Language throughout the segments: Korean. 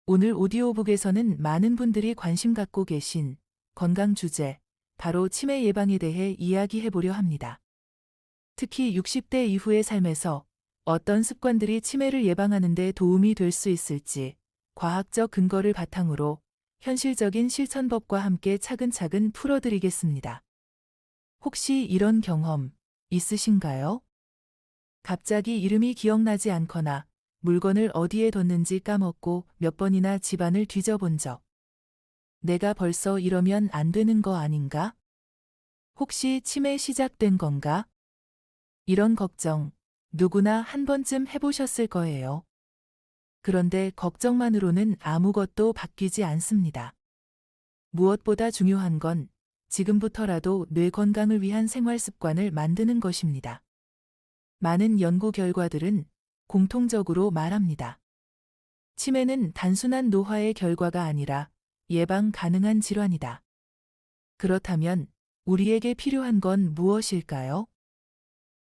오늘 오디오북에서는 많은 분들이 관심 갖고 계신 건강 주제, 바로 치매 예방에 대해 이야기해 보려 합니다. 특히 60대 이후의 삶에서 어떤 습관들이 치매를 예방하는 데 도움이 될 수 있을지 과학적 근거를 바탕으로 현실적인 실천법과 함께 차근차근 풀어드리겠습니다. 혹시 이런 경험 있으신가요? 갑자기 이름이 기억나지 않거나 물건을 어디에 뒀는지 까먹고 몇 번이나 집안을 뒤져본 적. 내가 벌써 이러면 안 되는 거 아닌가? 혹시 치매 시작된 건가? 이런 걱정 누구나 한 번쯤 해보셨을 거예요. 그런데 걱정만으로는 아무것도 바뀌지 않습니다. 무엇보다 중요한 건 지금부터라도 뇌 건강을 위한 생활 습관을 만드는 것입니다. 많은 연구 결과들은 공통적으로 말합니다. 치매는 단순한 노화의 결과가 아니라 예방 가능한 질환이다. 그렇다면 우리에게 필요한 건 무엇일까요?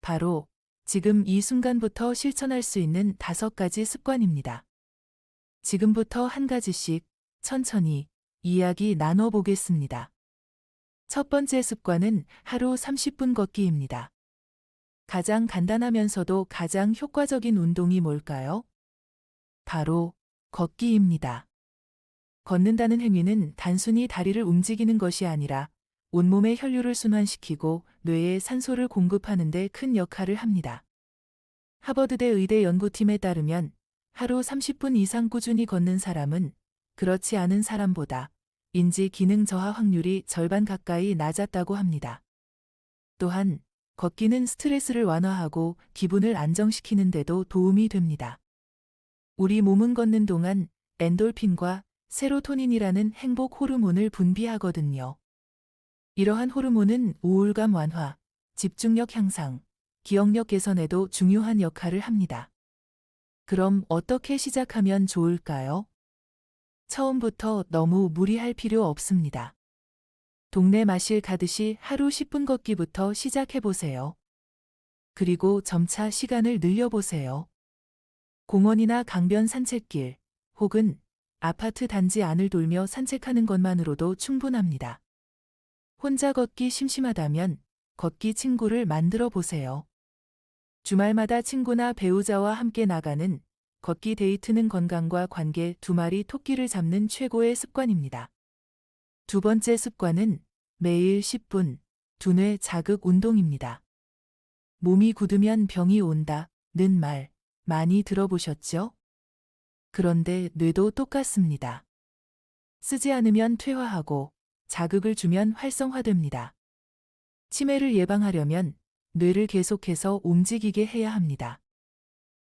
바로 지금 이 순간부터 실천할 수 있는 5가지 습관입니다. 지금부터 한 가지씩 천천히 이야기 나눠보겠습니다. 첫 번째 습관은 하루 30분 걷기입니다. 가장 간단하면서도 가장 효과적인 운동이 뭘까요? 바로 걷기입니다. 걷는다는 행위는 단순히 다리를 움직이는 것이 아니라 온몸의 혈류를 순환시키고 뇌에 산소를 공급하는 데 큰 역할을 합니다. 하버드대 의대 연구팀에 따르면 하루 30분 이상 꾸준히 걷는 사람은 그렇지 않은 사람보다 인지 기능 저하 확률이 절반 가까이 낮았다고 합니다. 또한 걷기는 스트레스를 완화하고 기분을 안정시키는 데도 도움이 됩니다. 우리 몸은 걷는 동안 엔돌핀과 세로토닌이라는 행복 호르몬을 분비하거든요. 이러한 호르몬은 우울감 완화, 집중력 향상, 기억력 개선에도 중요한 역할을 합니다. 그럼 어떻게 시작하면 좋을까요? 처음부터 너무 무리할 필요 없습니다. 동네 마실 가듯이 하루 10분 걷기부터 시작해보세요. 그리고 점차 시간을 늘려보세요. 공원이나 강변 산책길, 혹은 아파트 단지 안을 돌며 산책하는 것만으로도 충분합니다. 혼자 걷기 심심하다면 걷기 친구를 만들어 보세요. 주말마다 친구나 배우자와 함께 나가는 걷기 데이트는 건강과 관계 2마리 토끼를 잡는 최고의 습관입니다. 두 번째 습관은 매일 10분 두뇌 자극 운동입니다. 몸이 굳으면 병이 온다는 말 많이 들어보셨죠? 그런데 뇌도 똑같습니다. 쓰지 않으면 퇴화하고 자극을 주면 활성화됩니다. 치매를 예방하려면 뇌를 계속해서 움직이게 해야 합니다.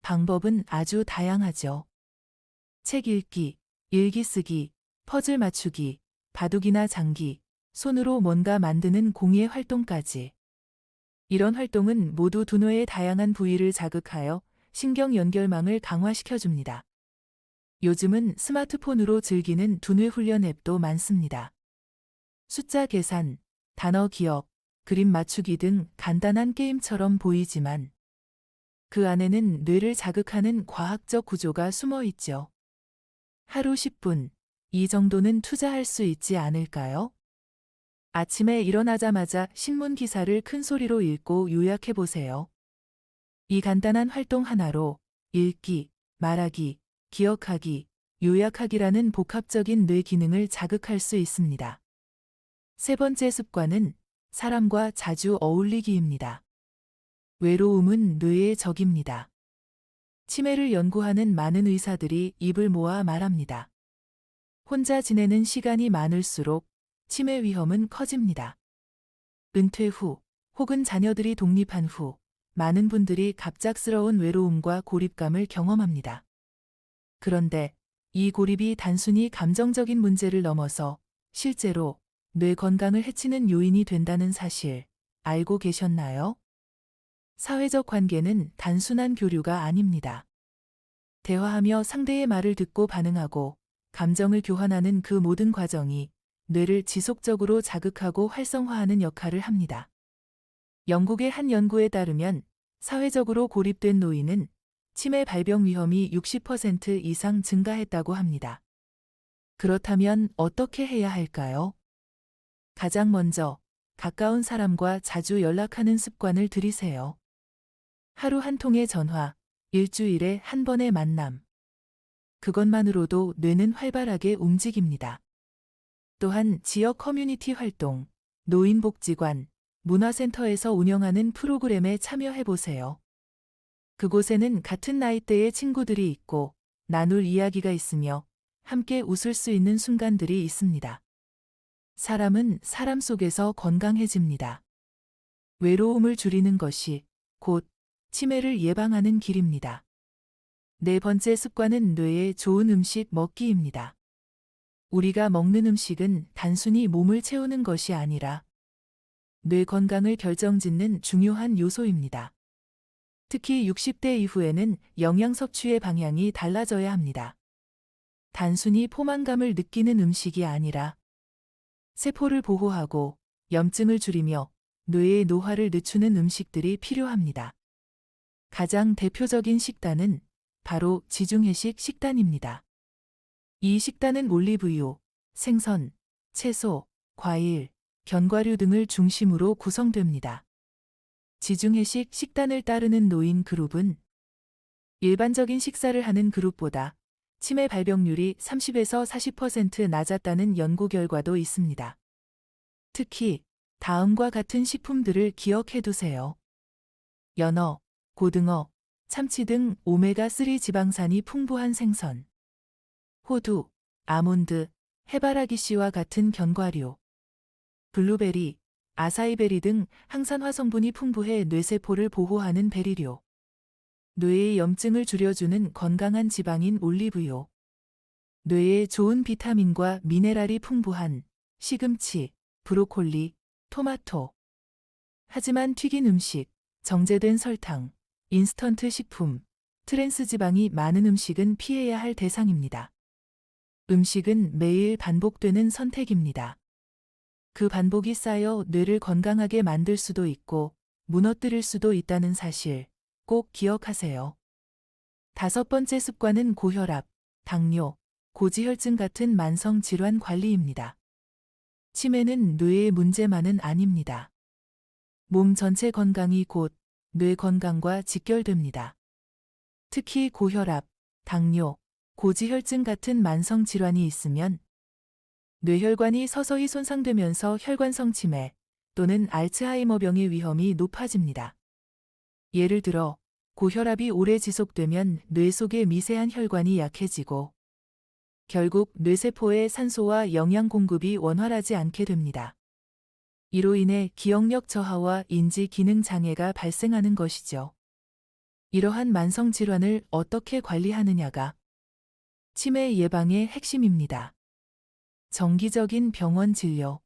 방법은 아주 다양하죠. 책 읽기, 일기 쓰기, 퍼즐 맞추기, 바둑이나 장기, 손으로 뭔가 만드는 공예 활동까지. 이런 활동은 모두 두뇌의 다양한 부위를 자극하여 신경 연결망을 강화시켜줍니다. 요즘은 스마트폰으로 즐기는 두뇌 훈련 앱도 많습니다. 숫자 계산, 단어 기억, 그림 맞추기 등 간단한 게임처럼 보이지만 그 안에는 뇌를 자극하는 과학적 구조가 숨어 있죠. 하루 10분, 이 정도는 투자할 수 있지 않을까요? 아침에 일어나자마자 신문 기사를 큰 소리로 읽고 요약해 보세요. 이 간단한 활동 하나로 읽기, 말하기, 기억하기, 요약하기라는 복합적인 뇌 기능을 자극할 수 있습니다. 세 번째 습관은 사람과 자주 어울리기입니다. 외로움은 뇌의 적입니다. 치매를 연구하는 많은 의사들이 입을 모아 말합니다. 혼자 지내는 시간이 많을수록 치매 위험은 커집니다. 은퇴 후 혹은 자녀들이 독립한 후 많은 분들이 갑작스러운 외로움과 고립감을 경험합니다. 그런데 이 고립이 단순히 감정적인 문제를 넘어서 실제로 뇌 건강을 해치는 요인이 된다는 사실 알고 계셨나요? 사회적 관계는 단순한 교류가 아닙니다. 대화하며 상대의 말을 듣고 반응하고 감정을 교환하는 그 모든 과정이 뇌를 지속적으로 자극하고 활성화하는 역할을 합니다. 영국의 한 연구에 따르면 사회적으로 고립된 노인은 치매 발병 위험이 60% 이상 증가했다고 합니다. 그렇다면 어떻게 해야 할까요? 가장 먼저 가까운 사람과 자주 연락하는 습관을 들이세요. 하루 한 통의 전화, 일주일에 한 번의 만남. 그것만으로도 뇌는 활발하게 움직입니다. 또한 지역 커뮤니티 활동, 노인복지관, 문화센터에서 운영하는 프로그램에 참여해 보세요. 그곳에는 같은 나이대의 친구들이 있고 나눌 이야기가 있으며 함께 웃을 수 있는 순간들이 있습니다. 사람은 사람 속에서 건강해집니다. 외로움을 줄이는 것이 곧 치매를 예방하는 길입니다. 네 번째 습관은 뇌에 좋은 음식 먹기입니다. 우리가 먹는 음식은 단순히 몸을 채우는 것이 아니라 뇌 건강을 결정짓는 중요한 요소입니다. 특히 60대 이후에는 영양 섭취의 방향이 달라져야 합니다. 단순히 포만감을 느끼는 음식이 아니라 세포를 보호하고 염증을 줄이며 뇌의 노화를 늦추는 음식들이 필요합니다. 가장 대표적인 식단은 바로 지중해식 식단입니다. 이 식단은 올리브유, 생선, 채소, 과일, 견과류 등을 중심으로 구성됩니다. 지중해식 식단을 따르는 노인 그룹은 일반적인 식사를 하는 그룹보다 치매 발병률이 30에서 40% 낮았다는 연구 결과도 있습니다. 특히 다음과 같은 식품들을 기억해 두세요. 연어, 고등어, 참치 등 오메가3 지방산이 풍부한 생선, 호두, 아몬드, 해바라기 씨와 같은 견과류, 블루베리, 아사이베리 등 항산화 성분이 풍부해 뇌세포를 보호하는 베리류, 뇌의 염증을 줄여주는 건강한 지방인 올리브유, 뇌에 좋은 비타민과 미네랄이 풍부한 시금치, 브로콜리, 토마토. 하지만 튀긴 음식, 정제된 설탕, 인스턴트 식품, 트랜스 지방이 많은 음식은 피해야 할 대상입니다. 음식은 매일 반복되는 선택입니다. 그 반복이 쌓여 뇌를 건강하게 만들 수도 있고 무너뜨릴 수도 있다는 사실 꼭 기억하세요. 다섯 번째 습관은 고혈압, 당뇨, 고지혈증 같은 만성 질환 관리입니다. 치매는 뇌의 문제만은 아닙니다. 몸 전체 건강이 곧 뇌 건강과 직결됩니다. 특히 고혈압, 당뇨, 고지혈증 같은 만성 질환이 있으면 뇌혈관이 서서히 손상되면서 혈관성 치매 또는 알츠하이머병의 위험이 높아집니다. 예를 들어 고혈압이 오래 지속되면 뇌 속의 미세한 혈관이 약해지고 결국 뇌세포의 산소와 영양 공급이 원활하지 않게 됩니다. 이로 인해 기억력 저하와 인지 기능 장애가 발생하는 것이죠. 이러한 만성 질환을 어떻게 관리하느냐가 치매 예방의 핵심입니다. 정기적인 병원 진료,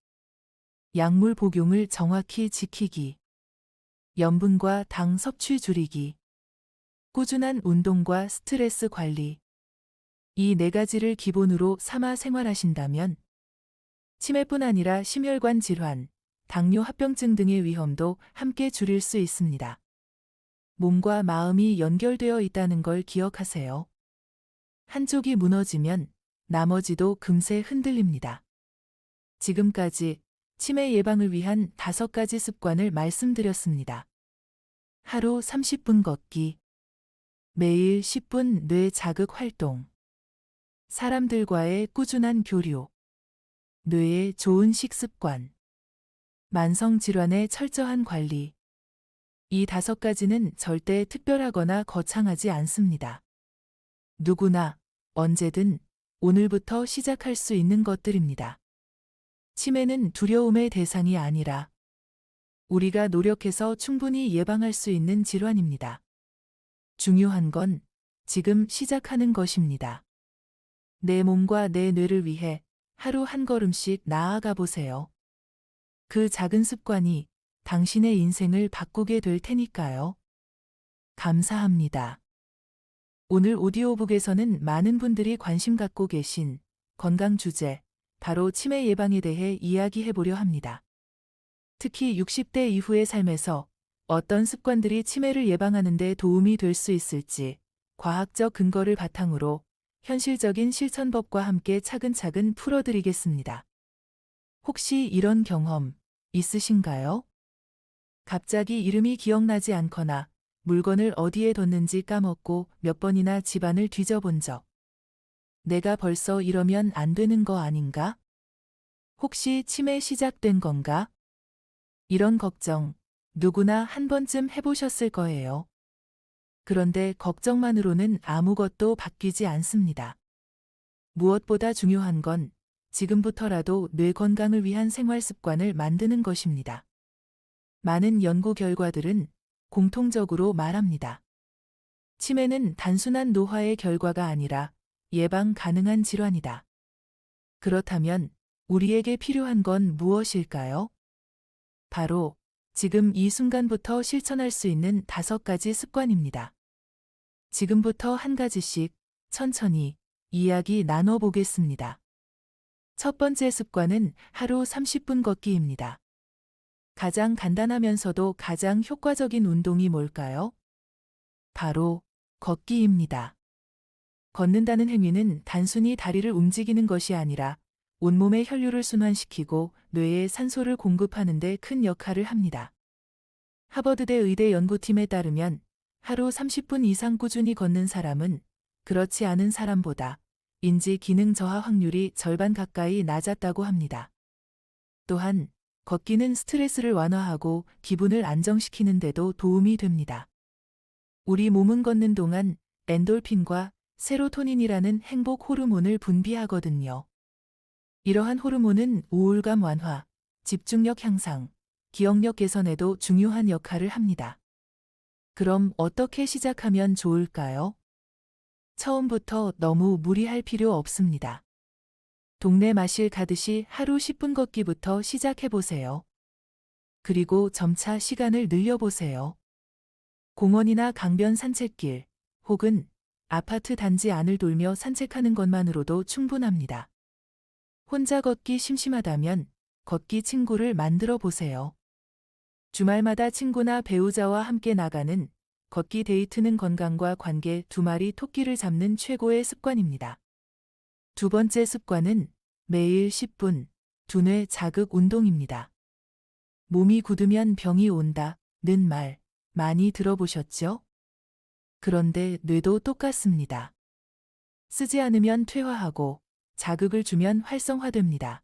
약물 복용을 정확히 지키기, 염분과 당 섭취 줄이기, 꾸준한 운동과 스트레스 관리. 이 네 가지를 기본으로 삼아 생활하신다면 치매뿐 아니라 심혈관 질환, 당뇨 합병증 등의 위험도 함께 줄일 수 있습니다. 몸과 마음이 연결되어 있다는 걸 기억하세요. 한쪽이 무너지면 나머지도 금세 흔들립니다. 지금까지 치매 예방을 위한 5가지 습관을 말씀드렸습니다. 하루 30분 걷기, 매일 10분 뇌 자극 활동, 사람들과의 꾸준한 교류, 뇌의 좋은 식습관, 만성 질환의 철저한 관리. 이 5가지는 절대 특별하거나 거창하지 않습니다. 누구나 언제든 오늘부터 시작할 수 있는 것들입니다. 치매는 두려움의 대상이 아니라 우리가 노력해서 충분히 예방할 수 있는 질환입니다. 중요한 건 지금 시작하는 것입니다. 내 몸과 내 뇌를 위해 하루 한 걸음씩 나아가 보세요. 그 작은 습관이 당신의 인생을 바꾸게 될 테니까요. 감사합니다. 오늘 오디오북에서는 많은 분들이 관심 갖고 계신 건강 주제, 바로 치매 예방에 대해 이야기해 보려 합니다. 특히 60대 이후의 삶에서 어떤 습관들이 치매를 예방하는 데 도움이 될 수 있을지 과학적 근거를 바탕으로 현실적인 실천법과 함께 차근차근 풀어드리겠습니다. 혹시 이런 경험 있으신가요? 갑자기 이름이 기억나지 않거나 물건을 어디에 뒀는지 까먹고 몇 번이나 집안을 뒤져본 적. 내가 벌써 이러면 안 되는 거 아닌가? 혹시 치매 시작된 건가? 이런 걱정 누구나 한 번쯤 해보셨을 거예요. 그런데 걱정만으로는 아무것도 바뀌지 않습니다. 무엇보다 중요한 건 지금부터라도 뇌 건강을 위한 생활 습관을 만드는 것입니다. 많은 연구 결과들은 공통적으로 말합니다. 치매는 단순한 노화의 결과가 아니라 예방 가능한 질환이다. 그렇다면 우리에게 필요한 건 무엇일까요? 바로 지금 이 순간부터 실천할 수 있는 5가지 습관입니다. 지금부터 한 가지씩 천천히 이야기 나눠보겠습니다. 첫 번째 습관은 하루 30분 걷기입니다. 가장 간단하면서도 가장 효과적인 운동이 뭘까요? 바로 걷기입니다. 걷는다는 행위는 단순히 다리를 움직이는 것이 아니라 온몸의 혈류를 순환시키고 뇌에 산소를 공급하는 데 큰 역할을 합니다. 하버드대 의대 연구팀에 따르면 하루 30분 이상 꾸준히 걷는 사람은 그렇지 않은 사람보다 인지 기능 저하 확률이 절반 가까이 낮았다고 합니다. 또한 걷기는 스트레스를 완화하고 기분을 안정시키는 데도 도움이 됩니다. 우리 몸은 걷는 동안 엔돌핀과 세로토닌이라는 행복 호르몬을 분비하거든요. 이러한 호르몬은 우울감 완화, 집중력 향상, 기억력 개선에도 중요한 역할을 합니다. 그럼 어떻게 시작하면 좋을까요? 처음부터 너무 무리할 필요 없습니다. 동네 마실 가듯이 하루 10분 걷기부터 시작해보세요. 그리고 점차 시간을 늘려보세요. 공원이나 강변 산책길, 혹은 아파트 단지 안을 돌며 산책하는 것만으로도 충분합니다. 혼자 걷기 심심하다면 걷기 친구를 만들어 보세요. 주말마다 친구나 배우자와 함께 나가는 걷기 데이트는 건강과 관계 2마리 토끼를 잡는 최고의 습관입니다. 두 번째 습관은 매일 10분 두뇌 자극 운동입니다. 몸이 굳으면 병이 온다는 말 많이 들어보셨죠? 그런데 뇌도 똑같습니다. 쓰지 않으면 퇴화하고 자극을 주면 활성화됩니다.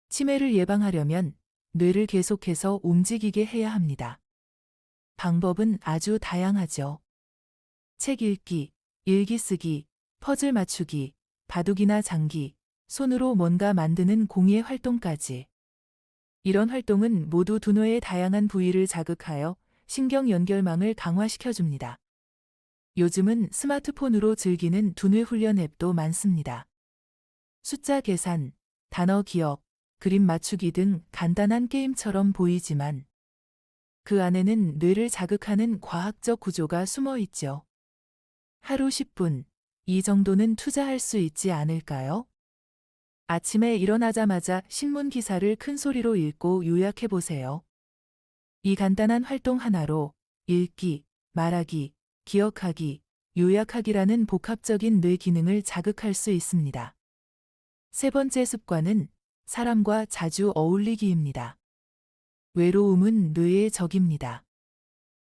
치매를 예방하려면 뇌를 계속해서 움직이게 해야 합니다. 방법은 아주 다양하죠. 책 읽기, 일기 쓰기, 퍼즐 맞추기, 바둑이나 장기, 손으로 뭔가 만드는 공예 활동까지. 이런 활동은 모두 두뇌의 다양한 부위를 자극하여 신경 연결망을 강화시켜줍니다. 요즘은 스마트폰으로 즐기는 두뇌 훈련 앱도 많습니다. 숫자 계산, 단어 기억, 그림 맞추기 등 간단한 게임처럼 보이지만 그 안에는 뇌를 자극하는 과학적 구조가 숨어 있죠. 하루 10분, 이 정도는 투자할 수 있지 않을까요? 아침에 일어나자마자 신문 기사를 큰 소리로 읽고 요약해 보세요. 이 간단한 활동 하나로 읽기, 말하기, 기억하기, 요약하기라는 복합적인 뇌 기능을 자극할 수 있습니다. 세 번째 습관은 사람과 자주 어울리기입니다. 외로움은 뇌의 적입니다.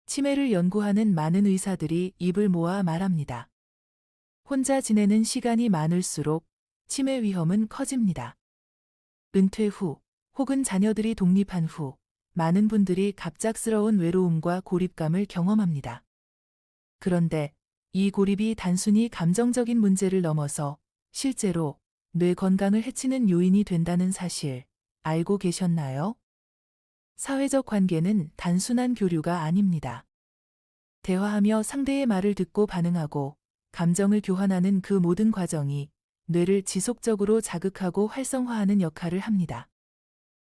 치매를 연구하는 많은 의사들이 입을 모아 말합니다. 혼자 지내는 시간이 많을수록 치매 위험은 커집니다. 은퇴 후 혹은 자녀들이 독립한 후 많은 분들이 갑작스러운 외로움과 고립감을 경험합니다. 그런데 이 고립이 단순히 감정적인 문제를 넘어서 실제로 뇌 건강을 해치는 요인이 된다는 사실 알고 계셨나요? 사회적 관계는 단순한 교류가 아닙니다. 대화하며 상대의 말을 듣고 반응하고 감정을 교환하는 그 모든 과정이 뇌를 지속적으로 자극하고 활성화하는 역할을 합니다.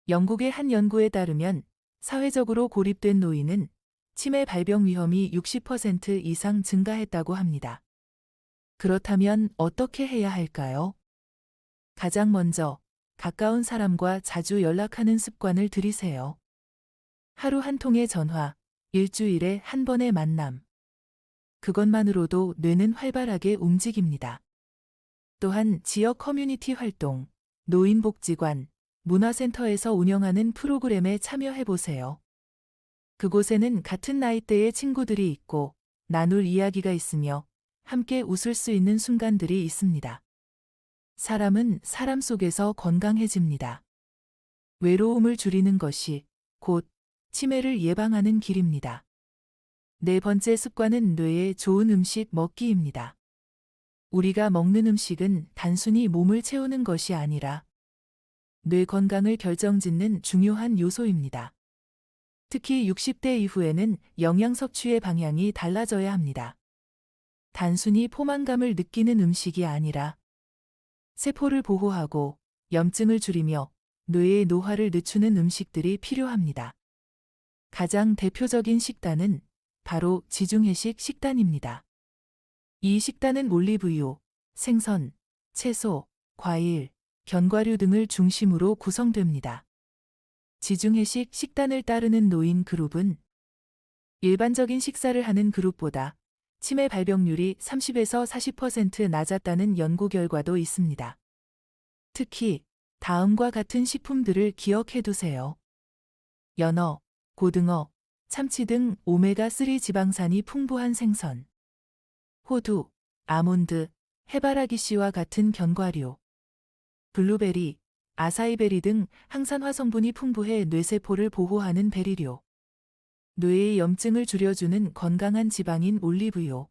영국의 한 연구에 따르면 사회적으로 고립된 노인은 치매 발병 위험이 60% 이상 증가했다고 합니다. 그렇다면 어떻게 해야 할까요? 가장 먼저 가까운 사람과 자주 연락하는 습관을 들이세요. 하루 한 통의 전화, 일주일에 한 번의 만남. 그것만으로도 뇌는 활발하게 움직입니다. 또한 지역 커뮤니티 활동, 노인복지관, 문화센터에서 운영하는 프로그램에 참여해보세요. 그곳에는 같은 나이대의 친구들이 있고 나눌 이야기가 있으며 함께 웃을 수 있는 순간들이 있습니다. 사람은 사람 속에서 건강해집니다. 외로움을 줄이는 것이 곧 치매를 예방하는 길입니다. 네 번째 습관은 뇌에 좋은 음식 먹기입니다. 우리가 먹는 음식은 단순히 몸을 채우는 것이 아니라 뇌 건강을 결정짓는 중요한 요소입니다. 특히 60대 이후에는 영양 섭취의 방향이 달라져야 합니다. 단순히 포만감을 느끼는 음식이 아니라 세포를 보호하고 염증을 줄이며 뇌의 노화를 늦추는 음식들이 필요합니다. 가장 대표적인 식단은 바로 지중해식 식단입니다. 이 식단은 올리브유, 생선, 채소, 과일, 견과류 등을 중심으로 구성됩니다. 지중해식 식단을 따르는 노인 그룹은 일반적인 식사를 하는 그룹보다 치매 발병률이 30에서 40% 낮았다는 연구 결과도 있습니다. 특히 다음과 같은 식품들을 기억해 두세요. 연어, 고등어, 참치 등 오메가3 지방산이 풍부한 생선, 호두, 아몬드, 해바라기 씨와 같은 견과류, 블루베리, 아사이베리 등 항산화 성분이 풍부해 뇌세포를 보호하는 베리류, 뇌의 염증을 줄여주는 건강한 지방인 올리브유,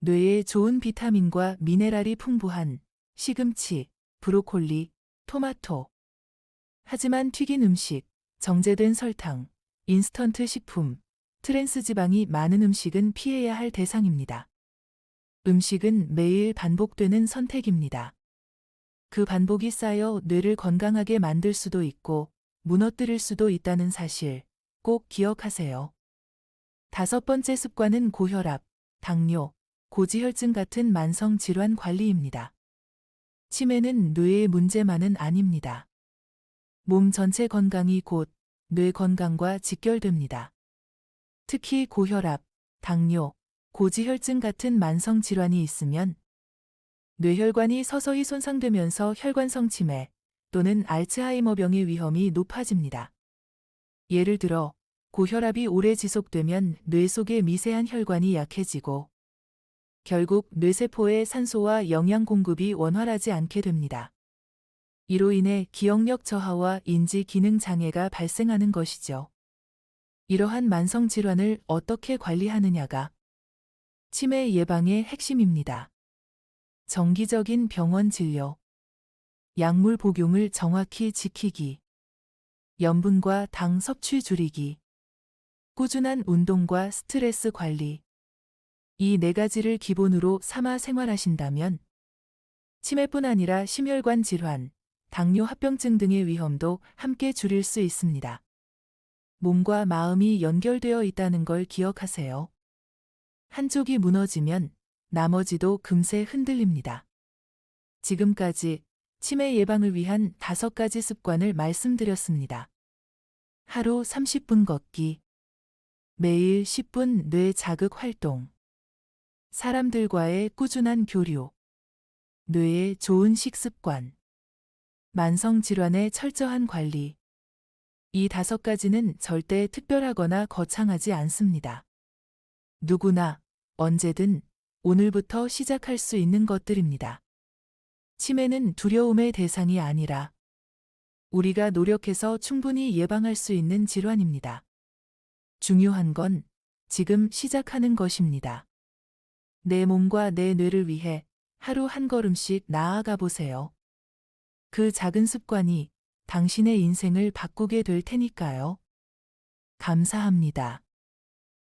뇌에 좋은 비타민과 미네랄이 풍부한 시금치, 브로콜리, 토마토. 하지만 튀긴 음식, 정제된 설탕, 인스턴트 식품, 트랜스 지방이 많은 음식은 피해야 할 대상입니다. 음식은 매일 반복되는 선택입니다. 그 반복이 쌓여 뇌를 건강하게 만들 수도 있고 무너뜨릴 수도 있다는 사실 꼭 기억하세요. 다섯 번째 습관은 고혈압, 당뇨, 고지혈증 같은 만성 질환 관리입니다. 치매는 뇌의 문제만은 아닙니다. 몸 전체 건강이 곧 뇌 건강과 직결됩니다. 특히 고혈압, 당뇨, 고지혈증 같은 만성 질환이 있으면 뇌혈관이 서서히 손상되면서 혈관성 치매 또는 알츠하이머병의 위험이 높아집니다. 예를 들어 고혈압이 오래 지속되면 뇌 속의 미세한 혈관이 약해지고 결국 뇌세포의 산소와 영양 공급이 원활하지 않게 됩니다. 이로 인해 기억력 저하와 인지 기능 장애가 발생하는 것이죠. 이러한 만성 질환을 어떻게 관리하느냐가 치매 예방의 핵심입니다. 정기적인 병원 진료, 약물 복용을 정확히 지키기, 염분과 당 섭취 줄이기, 꾸준한 운동과 스트레스 관리. 이 네 가지를 기본으로 삼아 생활하신다면 치매뿐 아니라 심혈관 질환, 당뇨 합병증 등의 위험도 함께 줄일 수 있습니다. 몸과 마음이 연결되어 있다는 걸 기억하세요. 한쪽이 무너지면 나머지도 금세 흔들립니다. 지금까지 치매 예방을 위한 5가지 습관을 말씀드렸습니다. 하루 30분 걷기, 매일 10분 뇌 자극 활동, 사람들과의 꾸준한 교류, 뇌의 좋은 식습관, 만성 질환의 철저한 관리. 이 5가지는 절대 특별하거나 거창하지 않습니다. 누구나 언제든 오늘부터 시작할 수 있는 것들입니다. 치매는 두려움의 대상이 아니라 우리가 노력해서 충분히 예방할 수 있는 질환입니다. 중요한 건 지금 시작하는 것입니다. 내 몸과 내 뇌를 위해 하루 한 걸음씩 나아가 보세요. 그 작은 습관이 당신의 인생을 바꾸게 될 테니까요. 감사합니다.